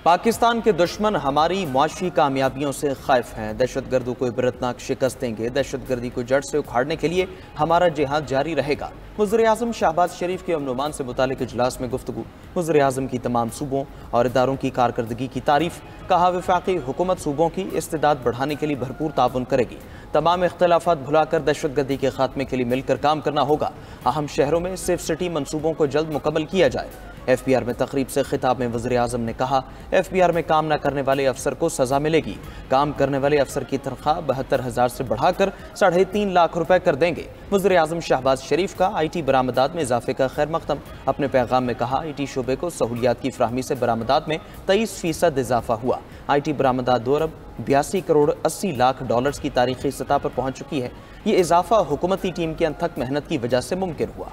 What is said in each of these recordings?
पाकिस्तान के दुश्मन हमारी मुआशी कामयाबियों से खौफ हैं। दहशतगर्दों को इबरतनाक शिकस्त देंगे। दहशतगर्दी को जड़ से उखाड़ने के लिए हमारा जिहाद जारी रहेगा। वज़ीर-ए-आज़म शहबाज शरीफ के अमन-ओ-अमान से मुतालिक इजलास में गुफ्तगू। वज़ीर-ए-आज़म की तमाम सूबों और इदारों की कारकर्दगी की तारीफ। कहा, वफाकी हुकूमत सूबों की इस्तिदाद बढ़ाने के लिए भरपूर ताउन करेगी। तमाम इख्तलाफात भुलाकर दहशतगर्दी के खात्मे के लिए मिलकर काम करना होगा। अहम शहरों में सेफ सिटी मनसूबों को जल्द मुकम्मल किया जाए। FBR में तकरीब से खिताब में वज़ीर-ए-आज़म ने कहा, FBR में काम न करने वाले अफसर को सजा मिलेगी। काम करने वाले अफसर की तनख्वाह 72,000 से बढ़ाकर 3.5 लाख रुपए कर देंगे। वज़ीर-ए-आज़म शहबाज शरीफ का IT बरामदात में इजाफे का खैर मकदम। अपने पैगाम में कहा, IT शोबे को सहूलियात की फ्राहमी से बरामदात में 23% इजाफा हुआ। IT बरामदात 2 Arab 82 crore 80 lakh dollars की तारीखी सतह पर पहुंच चुकी है। ये इजाफा हुकूमती टीम की अनथक मेहनत की वजह से मुमकिन हुआ।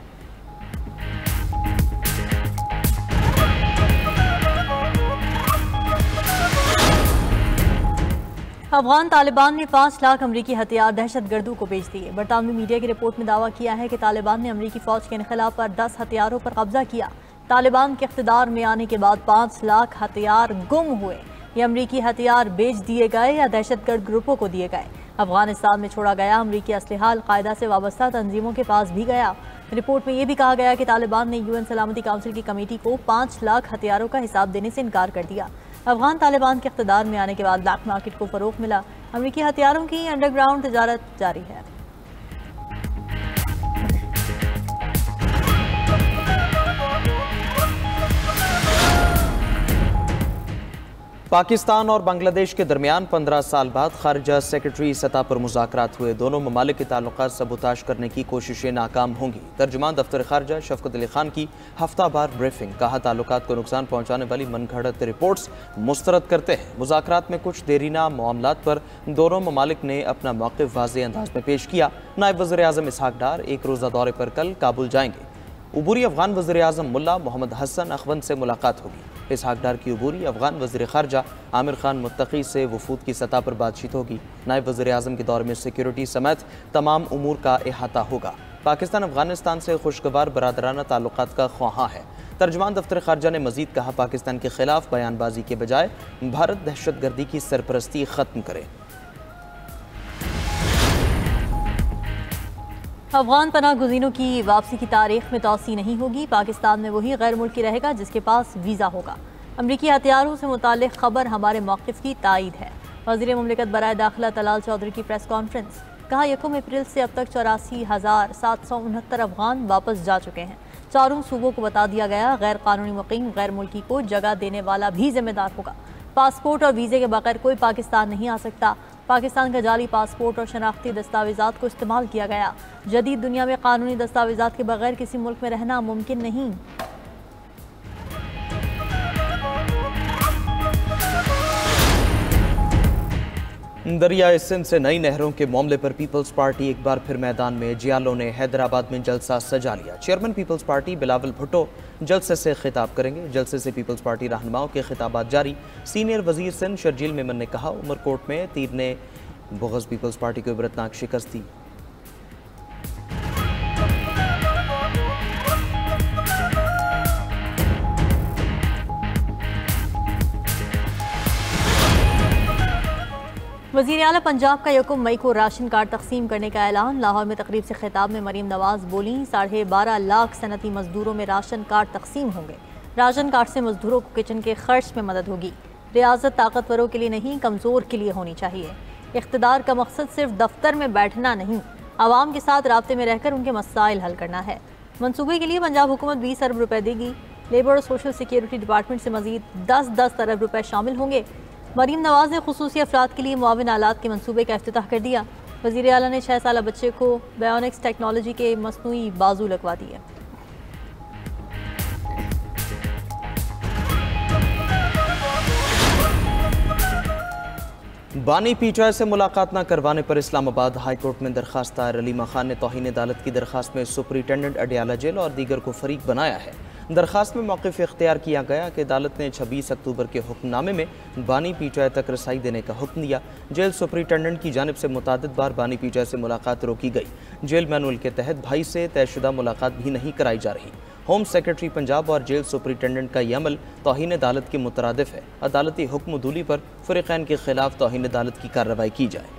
अफगान तालिबान ने 5 लाख अमरीकी हथियार दहशतगर्दों को बेच दिए। बरतानवी मीडिया की रिपोर्ट में दावा किया है कि तालिबान ने अमरीकी फौज के इनखिलाफ पर 10 हथियारों पर कब्जा किया। तालिबान के इख्तिदार में आने के बाद 5 लाख हथियार गुम हुए। ये अमरीकी हथियार बेच दिए गए या दहशतगर्द ग्रुपों को दिए गए। अफगानिस्तान में छोड़ा गया अमरीकी असलहा अल-कायदा से वाबस्ता तंजीमों के पास भी गया। रिपोर्ट में यह भी कहा गया कि तालिबान ने UN सलामती काउंसिल की कमेटी को 5 लाख हथियारों का हिसाब देने से इनकार कर दिया। अफगान तालिबान के इख्तिदार में आने के बाद ब्लैक मार्केट को फरोग मिला। अमरीकी हथियारों की अंडरग्राउंड तजारत जारी है। पाकिस्तान और बांग्लादेश के दरमियान 15 साल बाद खारजा सेक्रेटरी सतह पर मुज़ाकरात हुए। दोनों ममालिक के ताल्लुकात सबूताश करने की कोशिशें नाकाम होंगी। तर्जुमान दफ्तर खारजा शफकत अली खान की हफ्तावार ब्रीफिंग। कहा, ताल्लुकात को नुकसान पहुंचाने वाली मनगढ़ंत रिपोर्ट्स मुस्तरद करते हैं। मुज़ाकरात में कुछ देरीना मामलात पर दोनों ममालिक ने अपना मौक़िफ़ वाज़ेह अंदाज में पेश किया। नायब वज़ीर-ए-आज़म इसहाक डार 1 रोज़ा दौरे पर कल काबुल जाएंगे। उबूरी अफगान वज़ीर-ए-आज़म मुल्ला मोहम्मद हसन अखवंद से मुलाकात होगी। इसहाक डार की उबूरी अफगान वज़ीर ख़ारजा आमिर खान मुत्तकी से वफूद की सतह पर बातचीत होगी। नायब वज़ीर-ए-आज़म के दौरे में सिक्योरिटी समेत तमाम उमूर का अहाता होगा। पाकिस्तान अफगानिस्तान से खुशगवार बरादराना ताल्लुकात का ख्वाहां है। तर्जुमान दफ्तर ख़ारजा ने मज़ीद कहा, पाकिस्तान के खिलाफ बयानबाजी के बजाय भारत दहशतगर्दी की सरपरस्ती ख़त्म करे। अफगान पनाह गुज़ीनों की वापसी की तारीख में तौसी नहीं होगी। पाकिस्तान में वही गैर मुल्की रहेगा जिसके पास वीज़ा होगा। अमरीकी हथियारों से मुताल्लिक़ खबर हमारे मौक़िफ़ की तायद है। वज़ीर मुमलिकत बराए दाखिला तलाल चौधरी की प्रेस कॉन्फ्रेंस। कहा, 1 अप्रैल से अब तक 84,769 अफगान वापस जा चुके हैं। चारों सूबों को बता दिया गया, गैर कानूनी मुक़ीम गैर मुल्की को जगह देने वाला भी जिम्मेदार होगा। पासपोर्ट और वीज़े के बगैर कोई पाकिस्तान नहीं आ सकता। पाकिस्तान का जाली पासपोर्ट और शनाख्ती दस्तावेज़ात को इस्तेमाल किया गया। जदीद दुनिया में कानूनी दस्तावेज़ात के बगैर किसी मुल्क में रहना मुमकिन नहीं। दरियाए सिंध से नई नहरों के मामले पर पीपल्स पार्टी एक बार फिर मैदान में। जियालों ने हैदराबाद में जलसा सजा लिया। चेयरमैन पीपल्स पार्टी बिलावल भुट्टो जलसे से खिताब करेंगे। जलसे से पीपल्स पार्टी रहनुमाओं के खिताबात जारी। सीनियर वजीर सिंध शर्जील मेमन ने कहा, उमरकोट में तीर ने बुग़ज़ पीपल्स पार्टी को इबरतनाक शिकस्त दी। वज़ीर आला पंजाब का 1 मई को राशन कार्ड तकसीम करने का ऐलान। लाहौर में तकरीब से खिताब में मरीम नवाज बोली, 12.5 लाख सनती मजदूरों में राशन कार्ड तकसीम होंगे। राशन कार्ड से मजदूरों को किचन के खर्च में मदद होगी। रियासत ताकतवरों के लिए नहीं, कमज़ोर के लिए होनी चाहिए। इख्तिदार का मकसद सिर्फ दफ्तर में बैठना नहीं, आवाम के साथ राब्ते में रहकर उनके मसाइल हल करना है। मनसूबे के लिए पंजाब हुकूमत 20 अरब रुपए देगी। लेबर और सोशल सिक्योरिटी डिपार्टमेंट से मजीद 10-10 अरब रुपए शामिल होंगे। मरीम नवाज ने खुसूसी अफराद के लिए मुआविन आलात के मनसूबे का इफ्तिताह कर दिया। वज़ीर आला ने 6 साल बच्चे को बायोनिक्स टेक्नोलॉजी के मसनूई बाजू लगवा दिए। बानी पीटीआई से मुलाकात न करवाने पर इस्लामाबाद हाई कोर्ट में दरखास्त दायर। अलीमा खान ने तौहीन अदालत की दरखास्त में सुपरिटेंडेंट अडियाला जेल और दीगर को फरीक बनाया है। दरखास्त में मौक़िफ़ इख्तियार किया गया कि अदालत ने 26 अक्टूबर के हुक्मनामे में बानी पीटीआई तक रसाई देने का हुक्म दिया। जेल सुपरिटेंडेंट की जानिब से मुतादिद बार बानी पीटीआई से मुलाकात रोकी गई। जेल मैनुअल के तहत भाई से तयशुदा मुलाकात भी नहीं कराई जा रही। होम सेक्रेटरी पंजाब और जेल सुपरिटेंडेंट का यह अमल तौहीन अदालत के मुतरादिफ है। अदालती हुक्म दूली पर फरीक़ैन के खिलाफ तौहीन अदालत की कार्रवाई की जाए।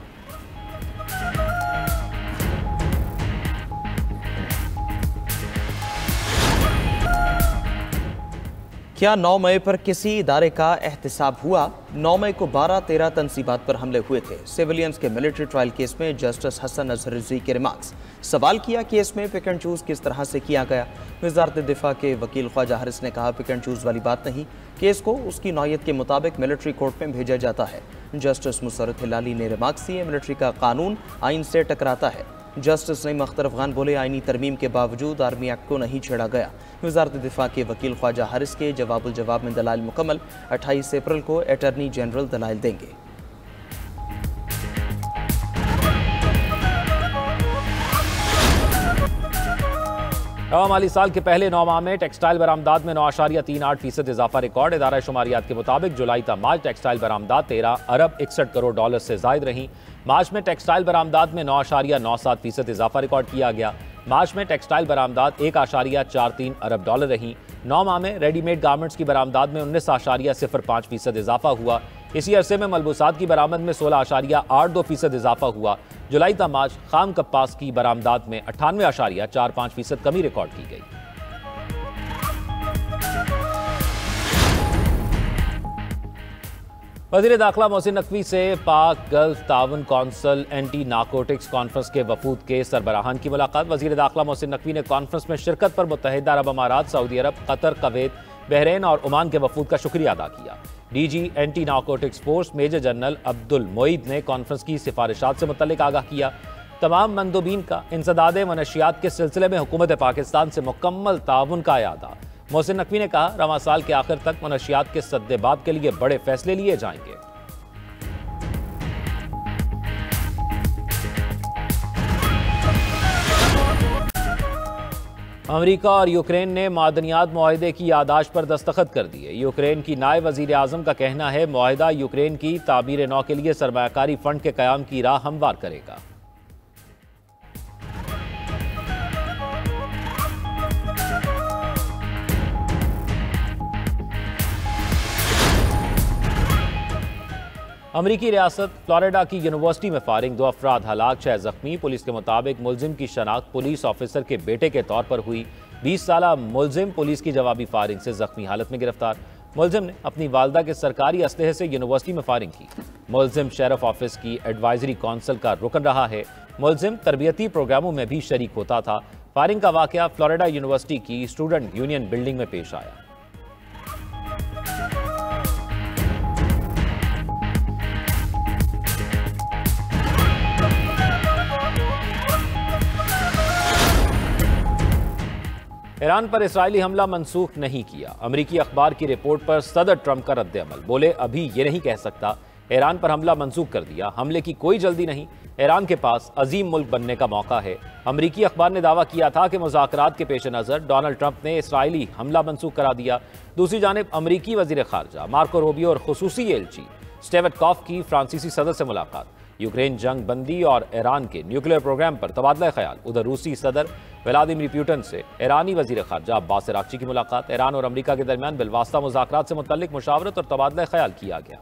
क्या 9 मई पर किसी इदारे का एहतिसाब हुआ? 9 मई को 12-13 तनसीबात पर हमले हुए थे। सिविलियंस के मिलिट्री ट्रायल केस में जस्टिस हसन अजहर रिजवी के रिमार्क्स। सवाल किया केस में पिक एंड चूज किस तरह से किया गया। वजारत दिफा के वकील ख्वाजा हारिस ने कहा पिक एंड चूज वाली बात नहीं, केस को उसकी नौयत के मुताबिक मिलिट्री कोर्ट में भेजा जाता है। जस्टिस मुसर्रत हिलाली ने रिमार्क्स दिए मिलिट्री का कानून आइन से टकराता है। जस्टिस नईम अख्तर अफगान बोले आईनी तरमीम के बावजूद आर्मी एक्ट को नहीं छेड़ा गया। वजारत दिफा के वकील ख्वाजा हारिस के जवाबुल जवाब में दलाइल मुकम्मल। 28 अप्रैल को अटॉर्नी जनरल दलाइल देंगे। नवा माली साल के पहले 9 माह में टेक्सटाइल बरामदात में 9.38% इजाफा रिकॉर्ड। इदारा शुमारियात के मुताबिक जुलाई तक मार्च टेक्सटाइल बरामदात 13 अरब 61 करोड़ डॉलर से जायद रहीं। मार्च में टेक्सटाइल बरामदात में 9.97% इजाफा रिकॉर्ड किया गया। मार्च में टेक्सटाइल बरामदात 1.43 अरब डॉलर रहीं। 9 माह में रेडीमेड गारमेंट्स की बरामदात में 19.05% इजाफा हुआ। इसी अरसे में मलबूसात की बरामद में 16.82% इजाफा हुआ। जुलाई तक मार्च खाम कपास की बरामदात में 98.45% कमी रिकॉर्ड की गई। वज़ीर दाखिला मोहसिन नकवी से पाक गल्फ ताउन कौंसिल एंटी नारकोटिक्स कॉन्फ्रेंस के वफूद के सरबराहान की मुलाकात। वज़ीर दाखिला मोहसिन नकवी ने कॉन्फ्रेंस में शिरकत पर मुत्तहिदा अरब अमारात, सऊदी अरब, कतर, कुवैत, बहरीन और ओमान के वफूद का शुक्रिया अदा किया। DG anti narcotics force major general Abdul Moeed ने कॉन्फ्रेंस की सिफारिशात से मुतल्लिक आगाह किया। तमाम मंदूबीन का इंसदाद मनशियात के सिलसिले में हुकूमत पाकिस्तान से मुकम्मल ताउन का यादा। मोहसिन नकवी ने कहा रवां साल के आखिर तक मनशियात के सद्देबाब के लिए बड़े फैसले लिए जाएंगे। अमेरिका और यूक्रेन ने मादनियात मुआहदे की यादाश्त पर दस्तखत कर दिए। यूक्रेन की नायब वजीर आजम का कहना है मुआहदा यूक्रेन की तामीर नौ के लिए सरमायाकारी फंड के कयाम की राह हमवार करेगा। अमरीकी रियासत फ्लोरिडा की यूनिवर्सिटी में फायरिंग, 2 अफराद हलाक, 6 जख्मी। पुलिस के मुताबिक मुलजिम की शनाख्त पुलिस ऑफिसर के बेटे के तौर पर हुई। 20 साला मुलजिम पुलिस की जवाबी फायरिंग से जख्मी हालत में गिरफ्तार। मुलजिम ने अपनी वालदा के सरकारी असलहे से यूनिवर्सिटी में फायरिंग की। मुलजिम शेरिफ ऑफिस की एडवाइजरी काउंसिल का रुकन रहा है। मुलजिम तरबियती प्रोग्रामों में भी शरीक होता था। फायरिंग का वाकया फ्लोरिडा यूनिवर्सिटी की स्टूडेंट यूनियन बिल्डिंग में पेश आया। ईरान पर इस्राएली हमला मंसूख नहीं किया। अमरीकी अखबार की रिपोर्ट पर सदर ट्रंप का रद्द-ए-अमल। बोले अभी ये नहीं कह सकता ईरान पर हमला मंसूख कर दिया। हमले की कोई जल्दी नहीं। ईरान के पास अजीम मुल्क बनने का मौका है। अमरीकी अखबार ने दावा किया था कि मुज़ाकरात के पेश नज़र डोनाल्ड ट्रंप ने इसराइली हमला मंसूख करा दिया। दूसरी जानिब अमरीकी वज़ीर ख़ारजा मार्को रूबियो और खुसूसी एलची स्टीव विटकॉफ की फ्रांसीसी सदर से मुलाकात। यूक्रेन जंग बंदी और ईरान के न्यूक्लियर प्रोग्राम पर तबादला ख्याल। उधर रूसी सदर व्लादिमीर पुतिन से ईरानी वज़ीर ख़ारजा अब्बास अराग़ची की मुलाकात। ईरान और अमरीका के दरमियान बिलवास्ता मुज़ाकरात से मुतल्लिक मुशावरत और तबादला ख्याल किया गया।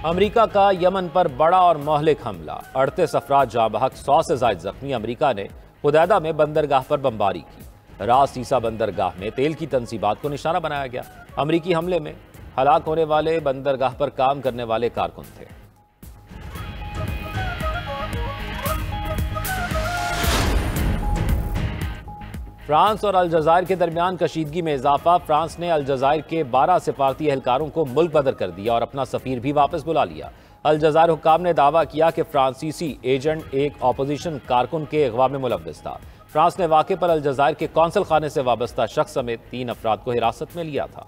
अमरीका का यमन पर बड़ा और मोहलिक हमला, 38 अफराद जाँ बहक, 100 से ज़ायद जख्मी। अमरीका ने हुदैदा में बंदरगाह पर बमबारी की। रास सीसा बंदरगाह में तेल की तनसीबात को निशाना बनाया गया। अमरीकी हमले में हलाक होने वाले बंदरगाह पर काम करने वाले कारकुन थे। फ्रांस और अलजायर के दरमियान कशीदगी में इजाफा। फ्रांस ने अलजायर के 12 सिफारती एहलकारों को मुल्क बदर कर दिया और अपना सफीर भी वापस बुला लिया। अलजायर हुक्काम ने दावा किया कि फ्रांसीसी एजेंट एक अपोजिशन कारकुन के अगवा में मुलव्वस था। फ्रांस ने वाक़े पर अलजायर के कौंसल खाने से वाबस्ता शख्स समेत 3 अफराद को हिरासत में लिया था।